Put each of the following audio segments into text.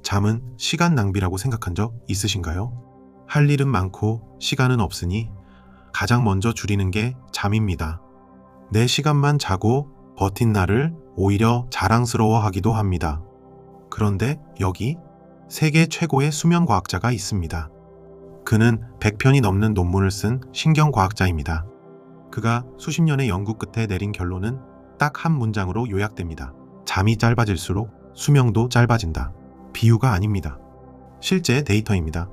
잠은 시간 낭비라고 생각한 적 있으신가요? 할 일은 많고 시간은 없으니 가장 먼저 줄이는 게 잠입니다. 내 시간만 자고 버틴 나를 오히려 자랑스러워하기도 합니다. 그런데 여기 세계 최고의 수면 과학자가 있습니다. 그는 100편이 넘는 논문을 쓴 신경과학자입니다. 그가 수십 년의 연구 끝에 내린 결론은 딱 한 문장으로 요약됩니다. 잠이 짧아질수록 수명도 짧아진다. 비유가 아닙니다. 실제 데이터입니다.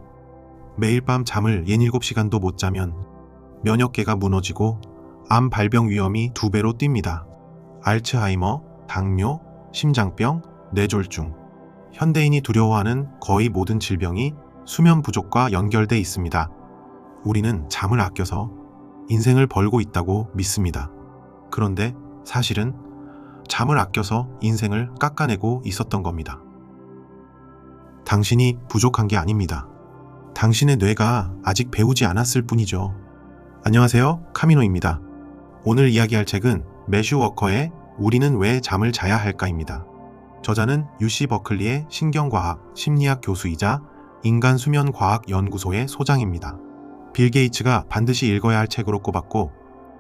매일 밤 잠을 67시간도 못 자면 면역계가 무너지고 암 발병 위험이 2배로 뜁니다. 알츠하이머, 당뇨, 심장병, 뇌졸중. 현대인이 두려워하는 거의 모든 질병이 수면 부족과 연결돼 있습니다. 우리는 잠을 아껴서 인생을 벌고 있다고 믿습니다. 그런데 사실은 잠을 아껴서 인생을 깎아내고 있었던 겁니다. 당신이 부족한 게 아닙니다. 당신의 뇌가 아직 배우지 않았을 뿐이죠. 안녕하세요, 카미노입니다. 오늘 이야기할 책은 매슈 워커의 우리는 왜 잠을 자야 할까입니다. 저자는 UC 버클리의 신경과학, 심리학 교수이자 인간수면과학연구소의 소장입니다. 빌 게이츠가 반드시 읽어야 할 책으로 꼽았고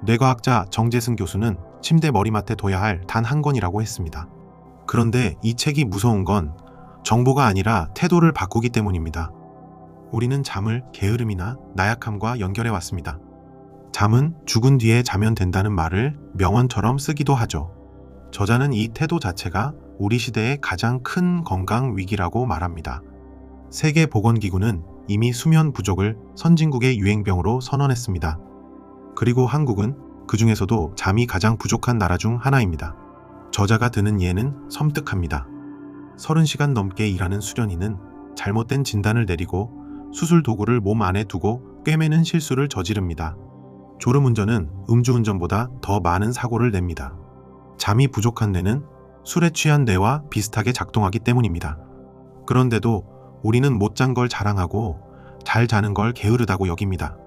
뇌과학자 정재승 교수는 침대 머리맡에 둬야 할 단 한 권이라고 했습니다. 그런데 이 책이 무서운 건 정보가 아니라 태도를 바꾸기 때문입니다. 우리는 잠을 게으름이나 나약함과 연결해 왔습니다. 잠은 죽은 뒤에 자면 된다는 말을 명언처럼 쓰기도 하죠. 저자는 이 태도 자체가 우리 시대의 가장 큰 건강 위기라고 말합니다. 세계보건기구는 이미 수면 부족을 선진국의 유행병으로 선언했습니다. 그리고 한국은 그 중에서도 잠이 가장 부족한 나라 중 하나입니다. 저자가 드는 예는 섬뜩합니다. 30시간 넘게 일하는 수련인은 잘못된 진단을 내리고 수술 도구를 몸 안에 두고 꿰매는 실수를 저지릅니다. 졸음운전은 음주운전보다 더 많은 사고를 냅니다. 잠이 부족한 뇌는 술에 취한 뇌와 비슷하게 작동하기 때문입니다. 그런데도 우리는 못 잔 걸 자랑하고 잘 자는 걸 게으르다고 여깁니다.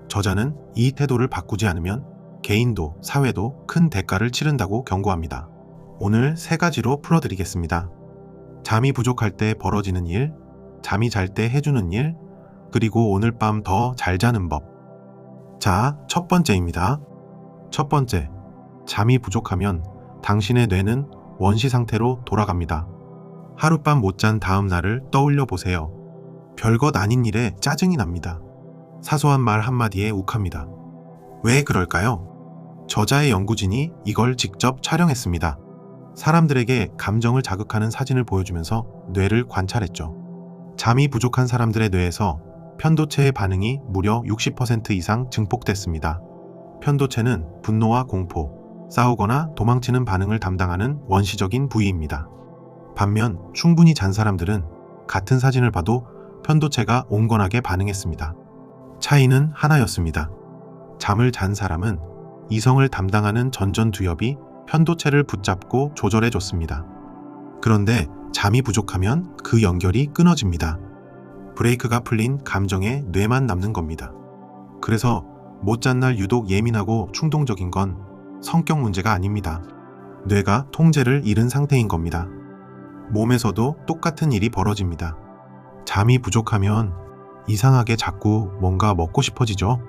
저자는 이 태도를 바꾸지 않으면 개인도 사회도 큰 대가를 치른다고 경고합니다. 오늘 3가지로 풀어드리겠습니다. 잠이 부족할 때 벌어지는 일, 잠이 잘 때 해주는 일, 그리고 오늘 밤 더 잘 자는 법. 자, 첫 번째입니다. 첫 번째, 잠이 부족하면 당신의 뇌는 원시 상태로 돌아갑니다. 하룻밤 못 잔 다음 날을 떠올려 보세요. 별것 아닌 일에 짜증이 납니다. 사소한 말 한마디에 욱합니다. 왜 그럴까요? 저자의 연구진이 이걸 직접 촬영했습니다. 사람들에게 감정을 자극하는 사진을 보여주면서 뇌를 관찰했죠. 잠이 부족한 사람들의 뇌에서 편도체의 반응이 무려 60% 이상 증폭됐습니다. 편도체는 분노와 공포, 싸우거나 도망치는 반응을 담당하는 원시적인 부위입니다. 반면 충분히 잔 사람들은 같은 사진을 봐도 편도체가 온건하게 반응했습니다. 차이는 하나였습니다. 잠을 잔 사람은 이성을 담당하는 전전두엽이 편도체를 붙잡고 조절해줬습니다. 그런데 잠이 부족하면 그 연결이 끊어집니다. 브레이크가 풀린 감정에 뇌만 남는 겁니다. 그래서 못 잔 날 유독 예민하고 충동적인 건 성격 문제가 아닙니다. 뇌가 통제를 잃은 상태인 겁니다. 몸에서도 똑같은 일이 벌어집니다. 잠이 부족하면 이상하게 자꾸 뭔가 먹고 싶어지죠.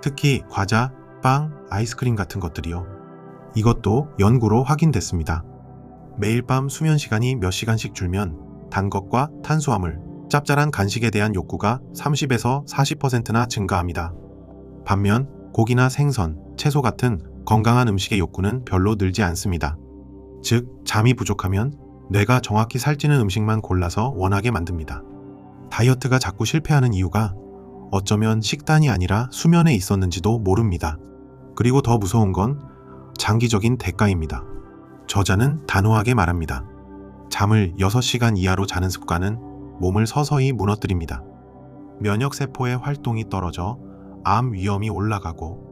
특히 과자, 빵, 아이스크림 같은 것들이요. 이것도 연구로 확인됐습니다. 매일 밤 수면 시간이 몇 시간씩 줄면 단 것과 탄수화물, 짭짤한 간식에 대한 욕구가 30에서 40%나 증가합니다. 반면 고기나 생선, 채소 같은 건강한 음식의 욕구는 별로 늘지 않습니다. 즉, 잠이 부족하면 뇌가 정확히 살찌는 음식만 골라서 원하게 만듭니다. 다이어트가 자꾸 실패하는 이유가 어쩌면 식단이 아니라 수면에 있었는지도 모릅니다. 그리고 더 무서운 건 장기적인 대가입니다. 저자는 단호하게 말합니다. 잠을 6시간 이하로 자는 습관은 몸을 서서히 무너뜨립니다. 면역세포의 활동이 떨어져 암 위험이 올라가고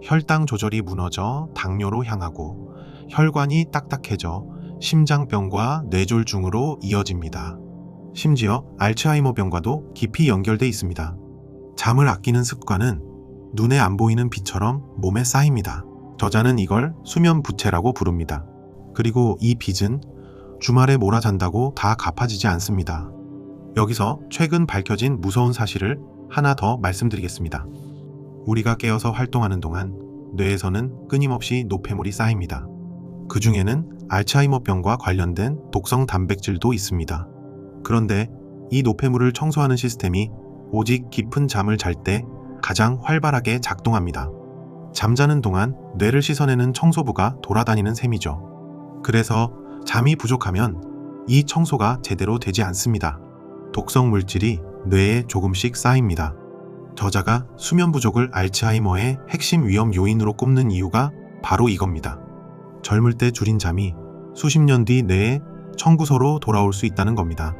혈당 조절이 무너져 당뇨로 향하고 혈관이 딱딱해져 심장병과 뇌졸중으로 이어집니다. 심지어 알츠하이머병과도 깊이 연결돼 있습니다. 잠을 아끼는 습관은 눈에 안 보이는 빚처럼 몸에 쌓입니다. 저자는 이걸 수면 부채라고 부릅니다. 그리고 이 빚은 주말에 몰아 잔다고 다 갚아지지 않습니다. 여기서 최근 밝혀진 무서운 사실을 하나 더 말씀드리겠습니다. 우리가 깨어서 활동하는 동안 뇌에서는 끊임없이 노폐물이 쌓입니다. 그 중에는 알츠하이머병과 관련된 독성 단백질도 있습니다. 그런데 이 노폐물을 청소하는 시스템이 오직 깊은 잠을 잘 때 가장 활발하게 작동합니다. 잠자는 동안 뇌를 씻어내는 청소부가 돌아다니는 셈이죠. 그래서 잠이 부족하면 이 청소가 제대로 되지 않습니다. 독성 물질이 뇌에 조금씩 쌓입니다. 저자가 수면 부족을 알츠하이머의 핵심 위험 요인으로 꼽는 이유가 바로 이겁니다. 젊을 때 줄인 잠이 수십 년 뒤 뇌의 청구서로 돌아올 수 있다는 겁니다.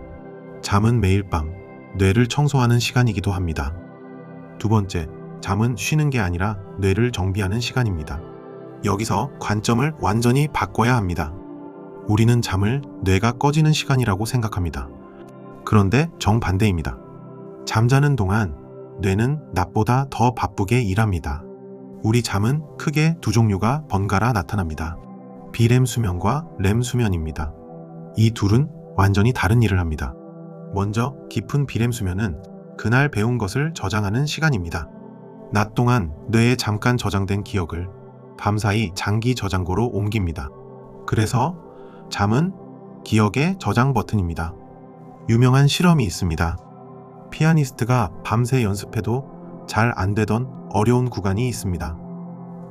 잠은 매일 밤 뇌를 청소하는 시간이기도 합니다. 두 번째, 잠은 쉬는 게 아니라 뇌를 정비하는 시간입니다. 여기서 관점을 완전히 바꿔야 합니다. 우리는 잠을 뇌가 꺼지는 시간이라고 생각합니다. 그런데 정반대입니다. 잠자는 동안 뇌는 낮보다 더 바쁘게 일합니다. 우리 잠은 크게 두 종류가 번갈아 나타납니다. 비렘 수면과 렘 수면입니다. 이 둘은 완전히 다른 일을 합니다. 먼저 깊은 비렘 수면은 그날 배운 것을 저장하는 시간입니다. 낮 동안 뇌에 잠깐 저장된 기억을 밤사이 장기 저장고로 옮깁니다. 그래서 잠은 기억의 저장 버튼입니다. 유명한 실험이 있습니다. 피아니스트가 밤새 연습해도 잘 안 되던 어려운 구간이 있습니다.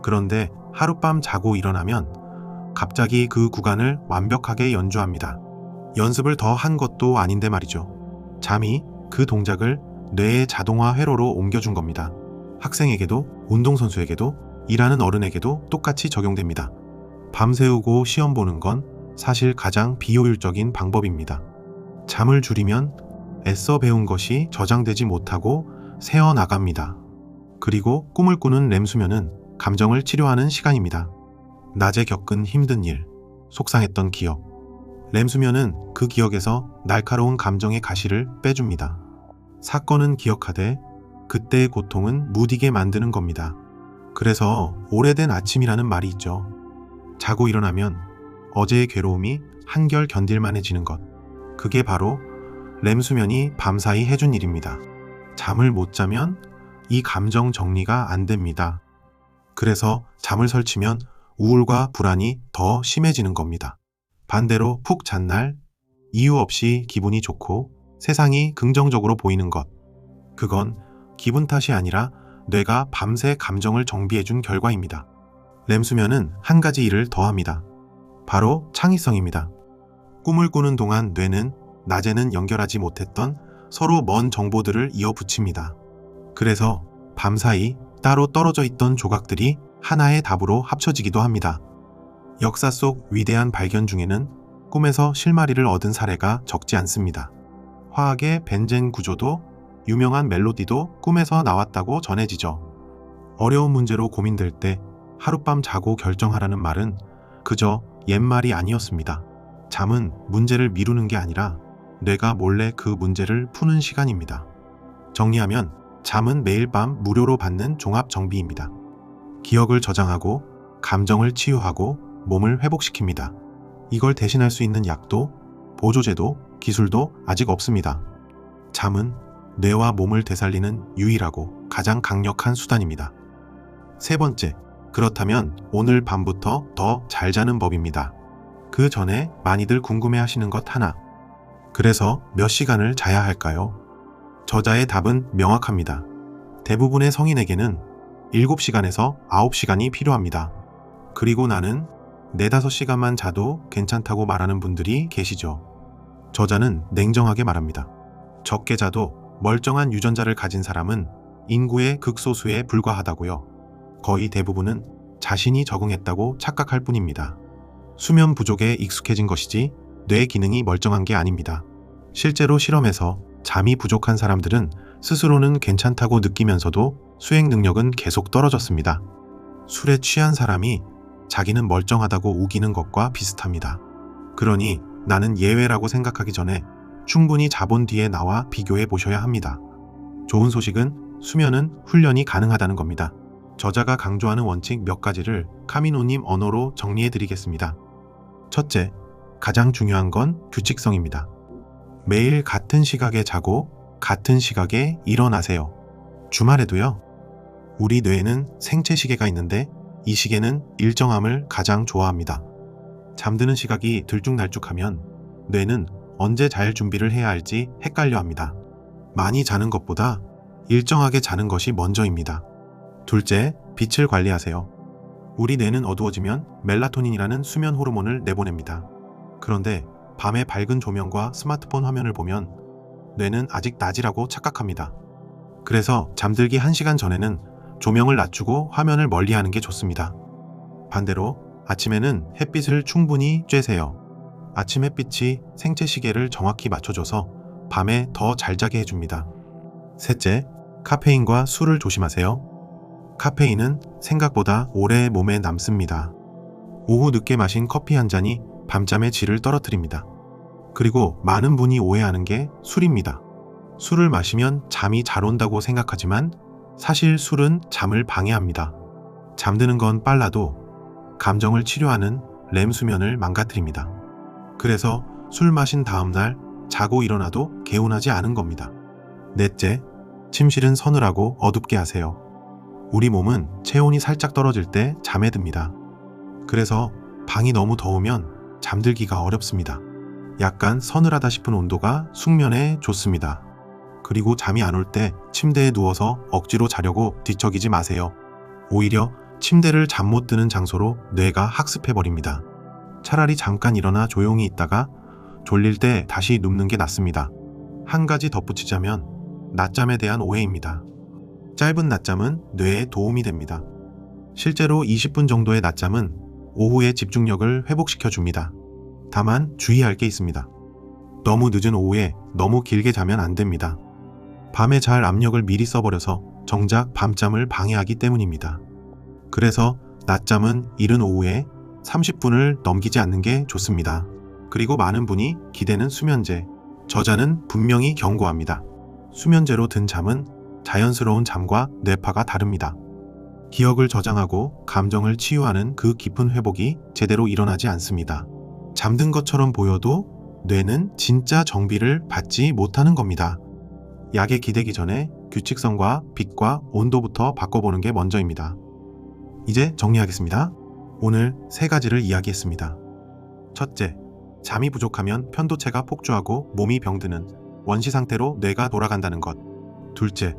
그런데 하룻밤 자고 일어나면 갑자기 그 구간을 완벽하게 연주합니다. 연습을 더 한 것도 아닌데 말이죠. 잠이 그 동작을 뇌의 자동화 회로로 옮겨준 겁니다. 학생에게도 운동선수에게도 일하는 어른에게도 똑같이 적용됩니다. 밤새우고 시험 보는 건 사실 가장 비효율적인 방법입니다. 잠을 줄이면 애써 배운 것이 저장되지 못하고 새어나갑니다. 그리고 꿈을 꾸는 렘수면은 감정을 치료하는 시간입니다. 낮에 겪은 힘든 일, 속상했던 기억. 렘수면은 그 기억에서 날카로운 감정의 가시를 빼줍니다. 사건은 기억하되 그때의 고통은 무디게 만드는 겁니다. 그래서 오래된 아침이라는 말이 있죠. 자고 일어나면 어제의 괴로움이 한결 견딜만해지는 것. 그게 바로 렘수면이 밤사이 해준 일입니다. 잠을 못 자면 이 감정 정리가 안 됩니다. 그래서 잠을 설치면 우울과 불안이 더 심해지는 겁니다. 반대로 푹 잔 날 이유 없이 기분이 좋고 세상이 긍정적으로 보이는 것. 그건 기분 탓이 아니라 뇌가 밤새 감정을 정비해준 결과입니다. 렘수면은 한 가지 일을 더합니다. 바로 창의성입니다. 꿈을 꾸는 동안 뇌는 낮에는 연결하지 못했던 서로 먼 정보들을 이어붙입니다. 그래서 밤사이 따로 떨어져 있던 조각들이 하나의 답으로 합쳐지기도 합니다. 역사 속 위대한 발견 중에는 꿈에서 실마리를 얻은 사례가 적지 않습니다. 화학의 벤젠 구조도 유명한 멜로디도 꿈에서 나왔다고 전해지죠. 어려운 문제로 고민될 때 하룻밤 자고 결정하라는 말은 그저 옛말이 아니었습니다. 잠은 문제를 미루는 게 아니라 뇌가 몰래 그 문제를 푸는 시간입니다. 정리하면 잠은 매일 밤 무료로 받는 종합 정비입니다. 기억을 저장하고 감정을 치유하고 몸을 회복시킵니다. 이걸 대신할 수 있는 약도 보조제도 기술도 아직 없습니다. 잠은 뇌와 몸을 되살리는 유일하고 가장 강력한 수단입니다. 세 번째, 그렇다면 오늘 밤부터 더 잘 자는 법입니다. 그 전에 많이들 궁금해하시는 것 하나. 그래서 몇 시간을 자야 할까요? 저자의 답은 명확합니다. 대부분의 성인에게는 7시간에서 9시간이 필요합니다. 그리고 나는 4-5시간만 자도 괜찮다고 말하는 분들이 계시죠. 저자는 냉정하게 말합니다. 적게 자도 멀쩡한 유전자를 가진 사람은 인구의 극소수에 불과하다고요. 거의 대부분은 자신이 적응했다고 착각할 뿐입니다. 수면 부족에 익숙해진 것이지 뇌 기능이 멀쩡한 게 아닙니다. 실제로 실험에서 잠이 부족한 사람들은 스스로는 괜찮다고 느끼면서도 수행 능력은 계속 떨어졌습니다. 술에 취한 사람이 자기는 멀쩡하다고 우기는 것과 비슷합니다. 그러니 나는 예외라고 생각하기 전에 충분히 자본 뒤에 나와 비교해 보셔야 합니다. 좋은 소식은 수면은 훈련이 가능하다는 겁니다. 저자가 강조하는 원칙 몇 가지를 카미노님 언어로 정리해 드리겠습니다. 첫째, 가장 중요한 건 규칙성입니다. 매일 같은 시각에 자고 같은 시각에 일어나세요. 주말에도요. 우리 뇌에는 생체 시계가 있는데 이 시계는 일정함을 가장 좋아합니다. 잠드는 시각이 들쭉날쭉하면 뇌는 언제 잘 준비를 해야 할지 헷갈려 합니다. 많이 자는 것보다 일정하게 자는 것이 먼저입니다. 둘째, 빛을 관리하세요. 우리 뇌는 어두워지면 멜라토닌이라는 수면 호르몬을 내보냅니다. 그런데 밤에 밝은 조명과 스마트폰 화면을 보면 뇌는 아직 낮이라고 착각합니다. 그래서 잠들기 1시간 전에는 조명을 낮추고 화면을 멀리하는 게 좋습니다. 반대로 아침에는 햇빛을 충분히 쬐세요. 아침 햇빛이 생체 시계를 정확히 맞춰줘서 밤에 더 잘 자게 해줍니다. 셋째, 카페인과 술을 조심하세요. 카페인은 생각보다 오래 몸에 남습니다. 오후 늦게 마신 커피 한 잔이 밤잠의 질을 떨어뜨립니다. 그리고 많은 분이 오해하는 게 술입니다. 술을 마시면 잠이 잘 온다고 생각하지만 사실 술은 잠을 방해합니다. 잠드는 건 빨라도 감정을 치료하는 렘 수면을 망가뜨립니다. 그래서 술 마신 다음날 자고 일어나도 개운하지 않은 겁니다. 넷째, 침실은 서늘하고 어둡게 하세요. 우리 몸은 체온이 살짝 떨어질 때 잠에 듭니다. 그래서 방이 너무 더우면 잠들기가 어렵습니다. 약간 서늘하다 싶은 온도가 숙면에 좋습니다. 그리고 잠이 안 올 때 침대에 누워서 억지로 자려고 뒤척이지 마세요. 오히려 침대를 잠 못 드는 장소로 뇌가 학습해버립니다. 차라리 잠깐 일어나 조용히 있다가 졸릴 때 다시 눕는 게 낫습니다. 한 가지 덧붙이자면 낮잠에 대한 오해입니다. 짧은 낮잠은 뇌에 도움이 됩니다. 실제로 20분 정도의 낮잠은 오후에 집중력을 회복시켜 줍니다. 다만 주의할 게 있습니다. 너무 늦은 오후에 너무 길게 자면 안 됩니다. 밤에 잘 압력을 미리 써버려서 정작 밤잠을 방해하기 때문입니다. 그래서 낮잠은 이른 오후에 30분을 넘기지 않는 게 좋습니다. 그리고 많은 분이 기대는 수면제, 저자는 분명히 경고합니다. 수면제로 든 잠은 자연스러운 잠과 뇌파가 다릅니다. 기억을 저장하고 감정을 치유하는 그 깊은 회복이 제대로 일어나지 않습니다. 잠든 것처럼 보여도 뇌는 진짜 정비를 받지 못하는 겁니다. 약에 기대기 전에 규칙성과 빛과 온도부터 바꿔보는 게 먼저입니다. 이제 정리하겠습니다. 오늘 3가지를 이야기했습니다. 첫째, 잠이 부족하면 편도체가 폭주하고 몸이 병드는 원시 상태로 뇌가 돌아간다는 것. 둘째,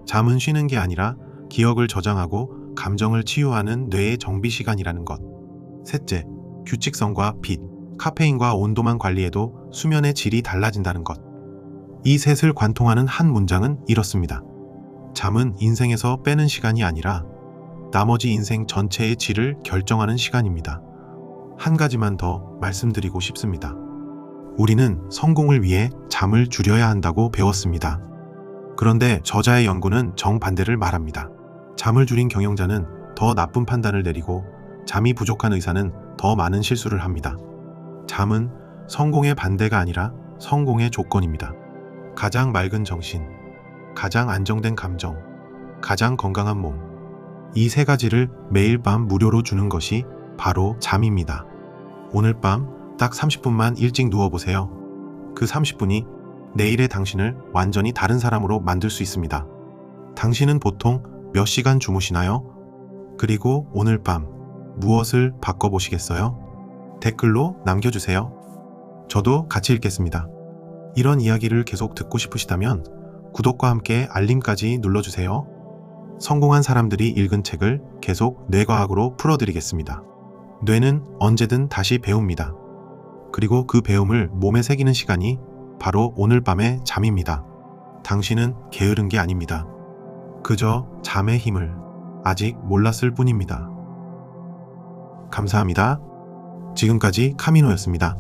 잠은 쉬는 게 아니라 기억을 저장하고 감정을 치유하는 뇌의 정비 시간이라는 것. 셋째, 규칙성과 빛, 카페인과 온도만 관리해도 수면의 질이 달라진다는 것. 이 셋을 관통하는 한 문장은 이렇습니다. 잠은 인생에서 빼는 시간이 아니라 나머지 인생 전체의 질을 결정하는 시간입니다. 한 가지만 더 말씀드리고 싶습니다. 우리는 성공을 위해 잠을 줄여야 한다고 배웠습니다. 그런데 저자의 연구는 정반대를 말합니다. 잠을 줄인 경영자는 더 나쁜 판단을 내리고 잠이 부족한 의사는 더 많은 실수를 합니다. 잠은 성공의 반대가 아니라 성공의 조건입니다. 가장 맑은 정신, 가장 안정된 감정, 가장 건강한 몸. 이 3가지를 매일 밤 무료로 주는 것이 바로 잠입니다. 오늘 밤 딱 30분만 일찍 누워보세요. 그 30분이 내일의 당신을 완전히 다른 사람으로 만들 수 있습니다. 당신은 보통 몇 시간 주무시나요? 그리고 오늘 밤 무엇을 바꿔보시겠어요? 댓글로 남겨주세요. 저도 같이 읽겠습니다. 이런 이야기를 계속 듣고 싶으시다면 구독과 함께 알림까지 눌러주세요. 성공한 사람들이 읽은 책을 계속 뇌과학으로 풀어드리겠습니다. 뇌는 언제든 다시 배웁니다. 그리고 그 배움을 몸에 새기는 시간이 바로 오늘 밤의 잠입니다. 당신은 게으른 게 아닙니다. 그저 잠의 힘을 아직 몰랐을 뿐입니다. 감사합니다. 지금까지 카미노였습니다.